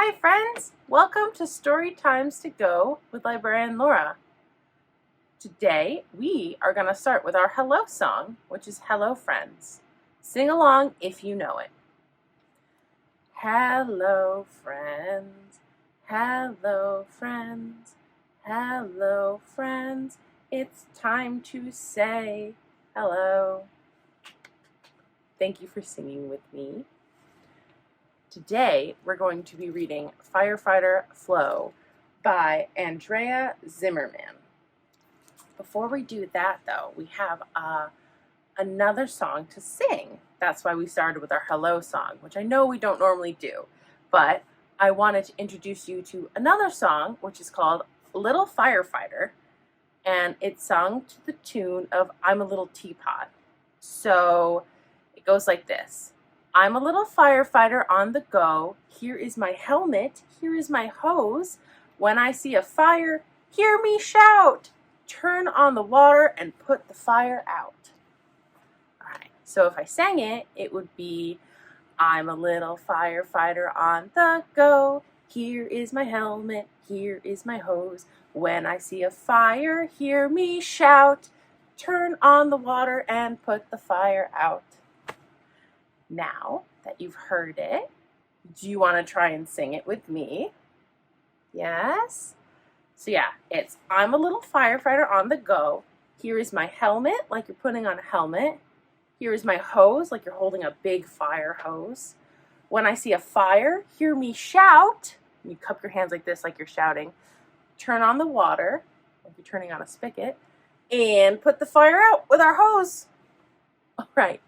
Hi friends! Welcome to Story Times to Go with Librarian Laura. Today we are going to start with our hello song, which is Hello Friends. Sing along if you know it. Hello friends, hello friends, hello friends, it's time to say hello. Thank you for singing with me. Today, we're going to be reading Firefighter Flo by Andrea Zimmerman. Before we do that, though, we have another song to sing. That's why we started with our hello song, which I know we don't normally do. But I wanted to introduce you to another song, which is called Little Firefighter, and it's sung to the tune of I'm a Little Teapot. So it goes like this. I'm a little firefighter on the go. Here is my helmet. Here is my hose. When I see a fire, hear me shout. Turn on the water and put the fire out. All right. So if I sang it, it would be, I'm a little firefighter on the go. Here is my helmet. Here is my hose. When I see a fire, hear me shout. Turn on the water and put the fire out. Now that you've heard it, do you want to try and sing it with me? Yes? So yeah, it's I'm a little firefighter on the go. Here is my helmet, like you're putting on a helmet. Here is my hose, like you're holding a big fire hose. When I see a fire, hear me shout. You cup your hands like this, like you're shouting. Turn on the water, like you're turning on a spigot, and put the fire out with our hose. All right.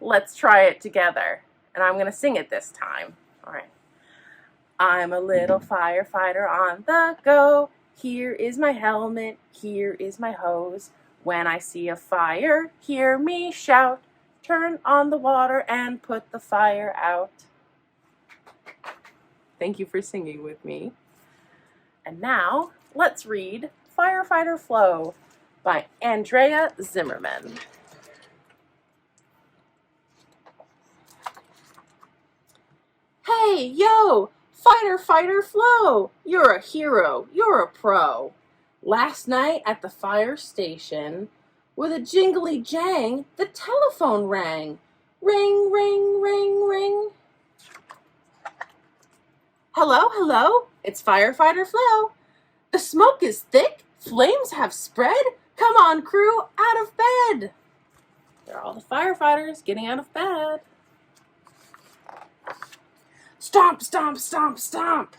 Let's try it together. And I'm going to sing it this time. All right. I'm a little firefighter on the go. Here is my helmet. Here is my hose. When I see a fire, hear me shout. Turn on the water and put the fire out. Thank you for singing with me. And now, let's read Firefighter Flo by Andrea Zimmerman. Hey, yo, Firefighter Flo, you're a hero, you're a pro. Last night at the fire station, with a jingly jang, the telephone rang. Ring, ring, ring, ring. Hello, hello, it's Firefighter Flo. The smoke is thick, flames have spread. Come on, crew, out of bed. There are all the firefighters getting out of bed. Stomp, stomp, stomp, stomp.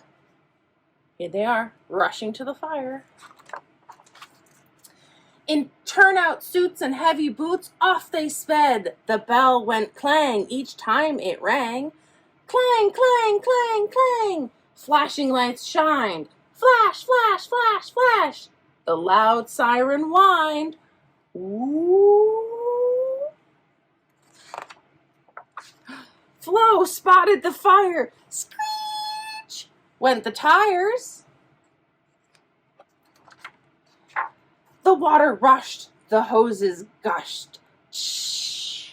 Here they are, rushing to the fire. In turnout suits and heavy boots, off they sped. The bell went clang each time it rang. Clang, clang, clang, clang. Flashing lights shined. Flash, flash, flash, flash. The loud siren whined. Ooh. Flo spotted the fire. Screech! Went the tires. The water rushed. The hoses gushed. Shh!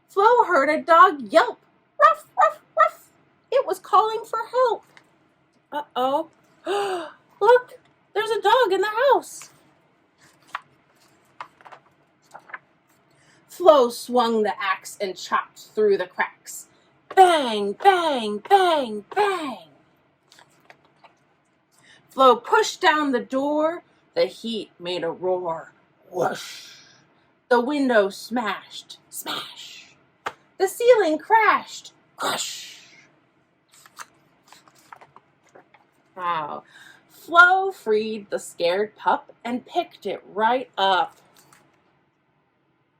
Flo heard a dog yelp. Ruff, ruff, ruff. It was calling for help. Uh-oh. Look, there's a dog in the house. Flo swung the axe and chopped through the cracks. Bang, bang, bang, bang. Flo pushed down the door. The heat made a roar. Whoosh. The window smashed. Smash. The ceiling crashed. Crush. Wow. Flo freed the scared pup and picked it right up.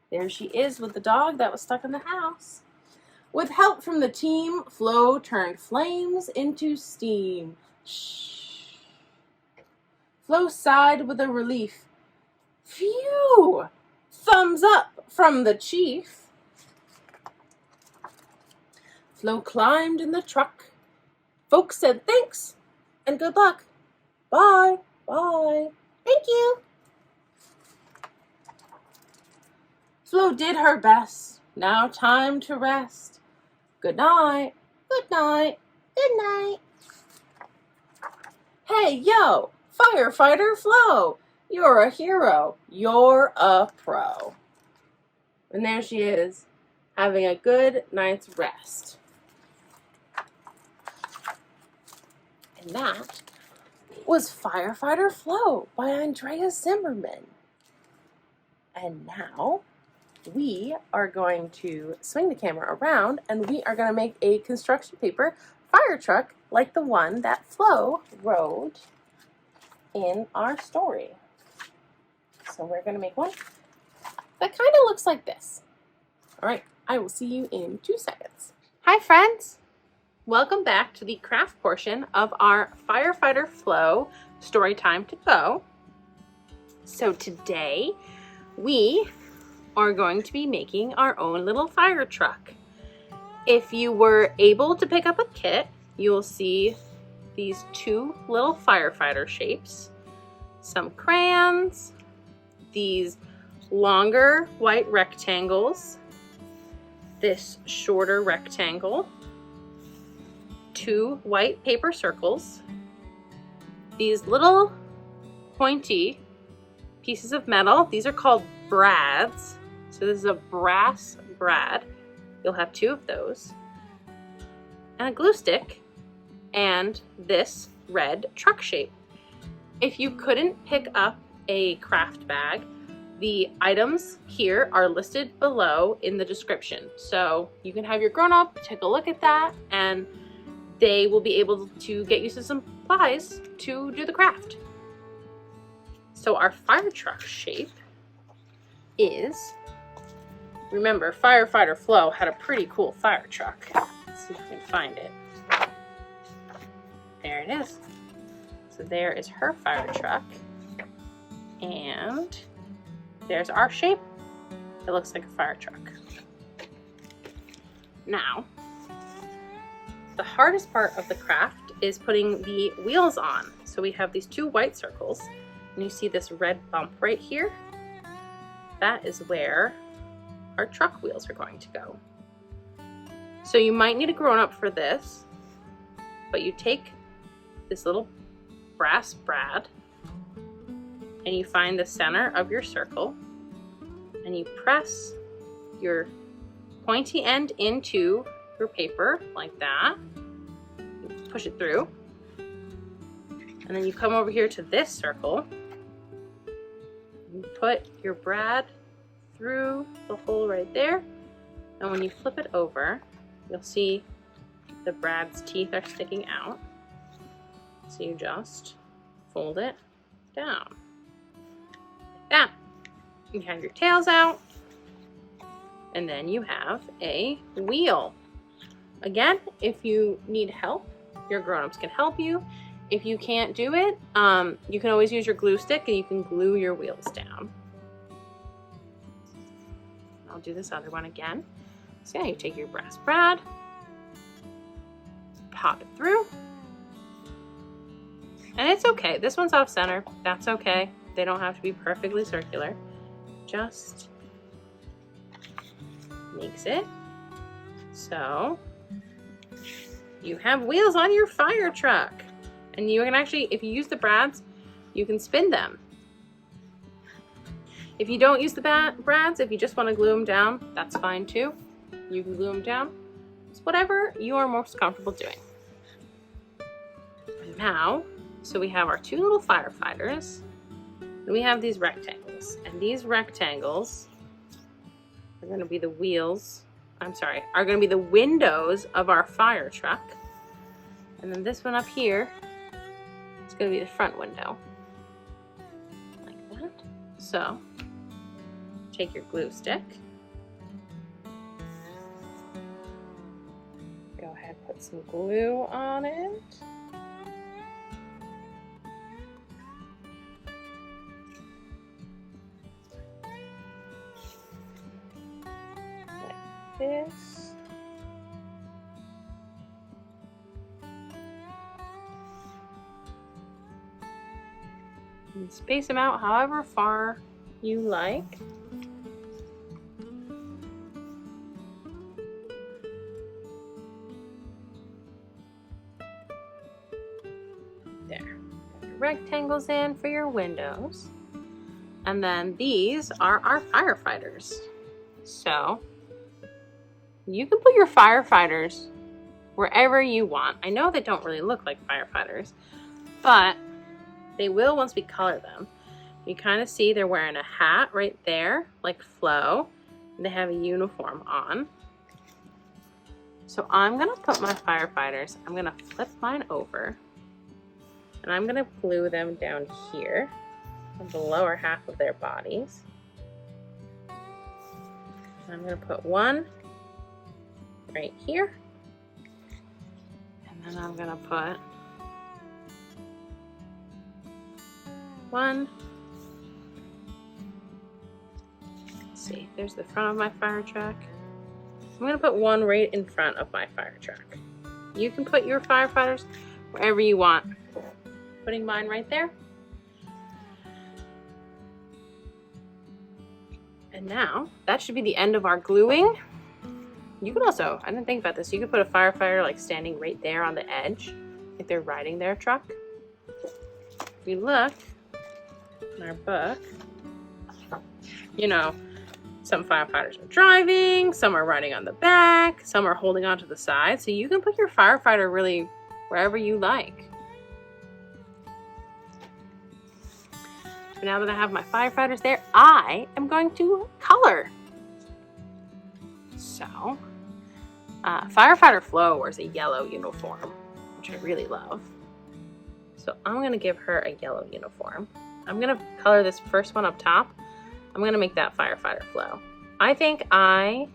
There she is with the dog that was stuck in the house. With help from the team, Flo turned flames into steam. Shh. Flo sighed with a relief. Phew! Thumbs up from the chief. Flo climbed in the truck. Folks said thanks and good luck. Bye. Bye. Thank you. Flo did her best. Now time to rest. Good night. Good night. Good night. Hey, yo, Firefighter Flo, you're a hero. You're a pro. And there she is, having a good night's rest. And that was Firefighter Flo by Andrea Zimmerman. And now we are going to swing the camera around and we are going to make a construction paper fire truck like the one that Flo rode in our story. So we're going to make one that kind of looks like this. All right, I will see you in 2 seconds. Hi friends! Welcome back to the craft portion of our Firefighter Flo story time to go. So today we are going to be making our own little fire truck. If you were able to pick up a kit, you will see these 2 little firefighter shapes, some crayons, these longer white rectangles, this shorter rectangle, 2 white paper circles, these little pointy pieces of metal. These are called brads. So this is a brass brad. You'll have 2 of those, and a glue stick, and this red truck shape. If you couldn't pick up a craft bag, the items here are listed below in the description. So you can have your grown-up take a look at that, and they will be able to get you some supplies to do the craft. So our fire truck shape is, remember, Firefighter Flo had a pretty cool fire truck. Let's see if we can find it. There it is. So there is her fire truck. And there's our shape. It looks like a fire truck. Now, the hardest part of the craft is putting the wheels on. So we have these 2 white circles, and you see this red bump right here. That is where our truck wheels are going to go. So you might need a grown-up for this, but you take this little brass brad and you find the center of your circle and you press your pointy end into your paper like that. You push it through, and then you come over here to this circle. You put your brad through the hole right there, and when you flip it over, you'll see the brad's teeth are sticking out. So you just fold it down like that. You have your tails out, and then you have a wheel. Again, if you need help, your grown-ups can help you. If you can't do it, you can always use your glue stick and you can glue your wheels down. I'll do this other one again. So yeah, you take your brass brad, pop it through, and it's okay. This one's off center. That's okay. They don't have to be perfectly circular. Just makes it so you have wheels on your fire truck. And you can actually, if you use the brads, you can spin them. If you don't use the brads, if you just want to glue them down, that's fine too. You can glue them down. It's whatever you are most comfortable doing. And now, so we have our 2 little firefighters, and we have these rectangles. And these rectangles are going to be the wheels, are going to be the windows of our fire truck. And then this one up here, it's going to be the front window, like that. So, take your glue stick, go ahead, put some glue on it, like this. And space them out however far you like. There. rectangles in for your windows. And then these are our firefighters. So you can put your firefighters wherever you want. I know they don't really look like firefighters, but they will once we color them. You kind of see they're wearing a hat right there, like Flo, and they have a uniform on. So I'm gonna put my firefighters, I'm gonna flip mine over, and I'm gonna glue them down here on the lower half of their bodies. And I'm gonna put one right here, and then I'm gonna put one. Let's see, there's the front of my fire truck. I'm gonna put one right in front of my fire truck. You can put your firefighters wherever you want. Putting mine right there. And now, that should be the end of our gluing. You could also, I didn't think about this, you could put a firefighter like standing right there on the edge, if they're riding their truck. If you look in our book, you know, some firefighters are driving, some are riding on the back, some are holding onto the side. So you can put your firefighter really wherever you like. So now that I have my firefighters there, I am going to color. So, Firefighter Flo wears a yellow uniform, which I really love. So I'm gonna give her a yellow uniform. I'm gonna color this first one up top. I'm gonna make that Firefighter Flo. I think I'm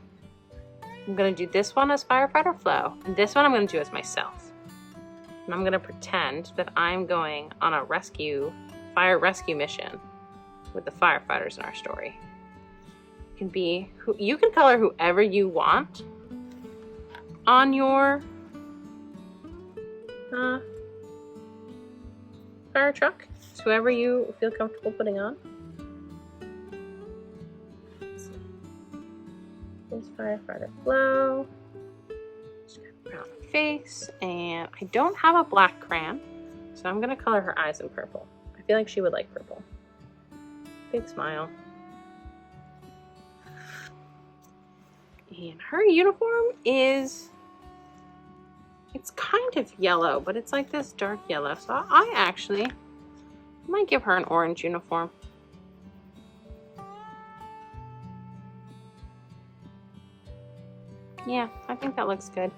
gonna do this one as Firefighter Flo, and this one I'm gonna do as myself. And I'm gonna pretend that I'm going on a fire rescue mission with the firefighters in our story. You can color whoever you want on your fire truck. It's whoever you feel comfortable putting on. There's Firefighter Flo. She's got a brown face, and I don't have a black crayon, so I'm gonna color her eyes in purple. I feel like she would like purple. Big smile. And her uniform it's kind of yellow, but it's like this dark yellow. So I actually might give her an orange uniform. Yeah, I think that looks good.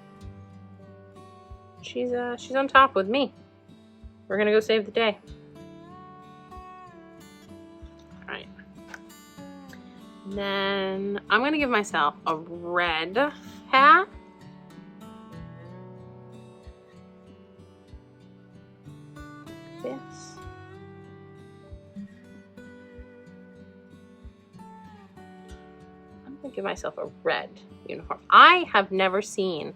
She's on top with me. We're gonna go save the day. All right. And then I'm gonna give myself a red hat. This. I'm gonna give myself a red uniform. I have never seen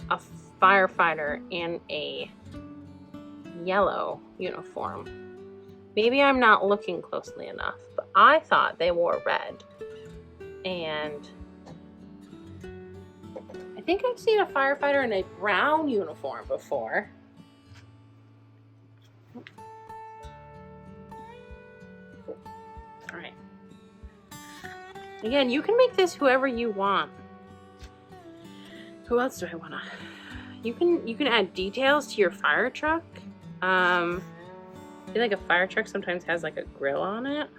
a firefighter in a yellow uniform. Maybe I'm not looking closely enough, but I thought they wore red. And I think I've seen a firefighter in a brown uniform before. All right. Again, you can make this whoever you want. Who else do I want to? You can add details to your fire truck. I feel like a fire truck sometimes has like a grill on it.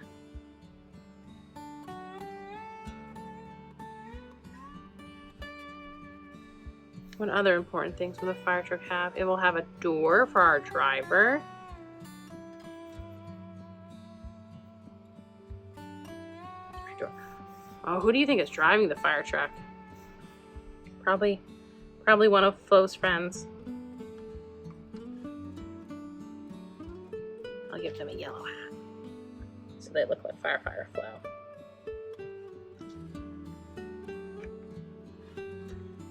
What other important things will the fire truck have? It will have a door for our driver. Oh, who do you think is driving the fire truck? Probably one of Flo's friends. I'll give them a yellow hat so they look like Firefighter Flo.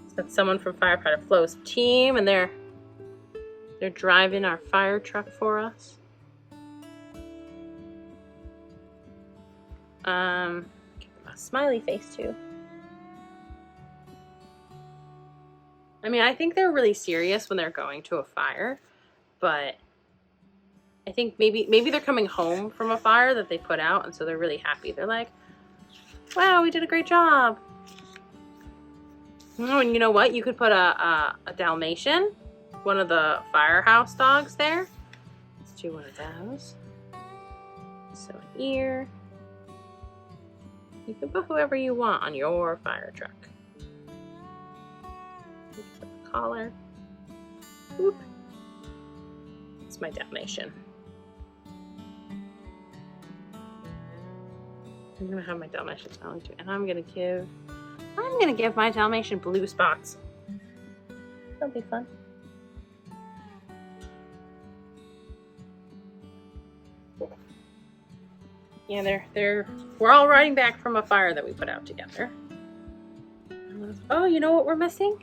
So that's someone from Firefighter Flo's team, and they're driving our fire truck for us. Give them a smiley face too. I mean, I think they're really serious when they're going to a fire, but I think maybe they're coming home from a fire that they put out, and so they're really happy. They're like, wow, we did a great job. Oh, and you know what? You could put a Dalmatian, one of the firehouse dogs there. Let's do one of those. So an ear. You can put whoever you want on your fire truck. Put the collar. Boop. It's my Dalmatian. I'm gonna have my Dalmatian smiling too, and I'm gonna give my Dalmatian blue spots. That'll be fun. Yeah, we're all riding back from a fire that we put out together. Oh, you know what we're missing?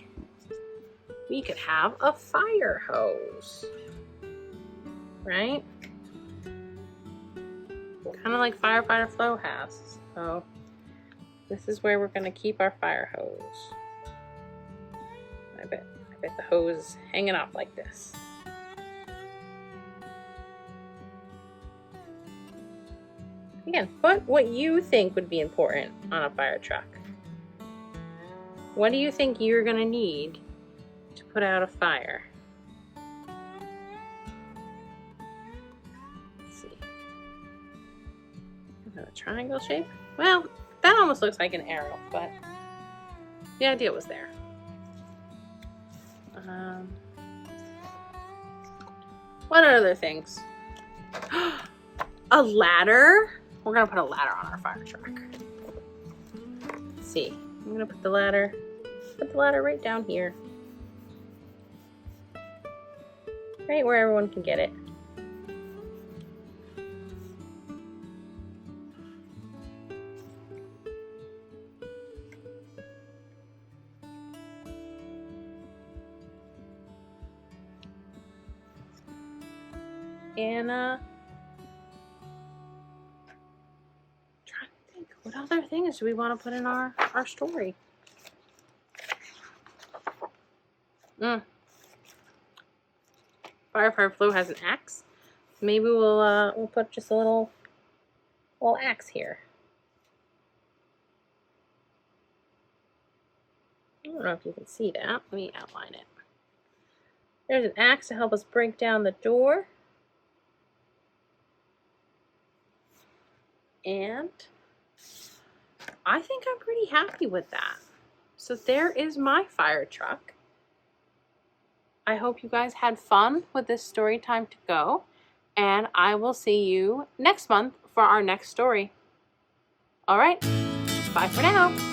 We could have a fire hose, right? Kind of like Firefighter Flo has. So this is where we're gonna keep our fire hose. I bet the hose is hanging off like this. Again, put what you think would be important on a fire truck. What do you think you're gonna need to put out a fire? Let's see. Is that a triangle shape? Well, that almost looks like an arrow, but the idea was there. What other things? A ladder. We're gonna put a ladder on our fire truck. Let's see. I'm gonna put the ladder right down here. Right where everyone can get it. And trying to think, what other things do we want to put in our story? Firefighter Flo has an axe. Maybe we'll put just a little axe here. I don't know if you can see that. Let me outline it. There's an axe to help us break down the door. And I think I'm pretty happy with that. So there is my fire truck. I hope you guys had fun with this story time to go, and I will see you next month for our next story. All right, bye for now.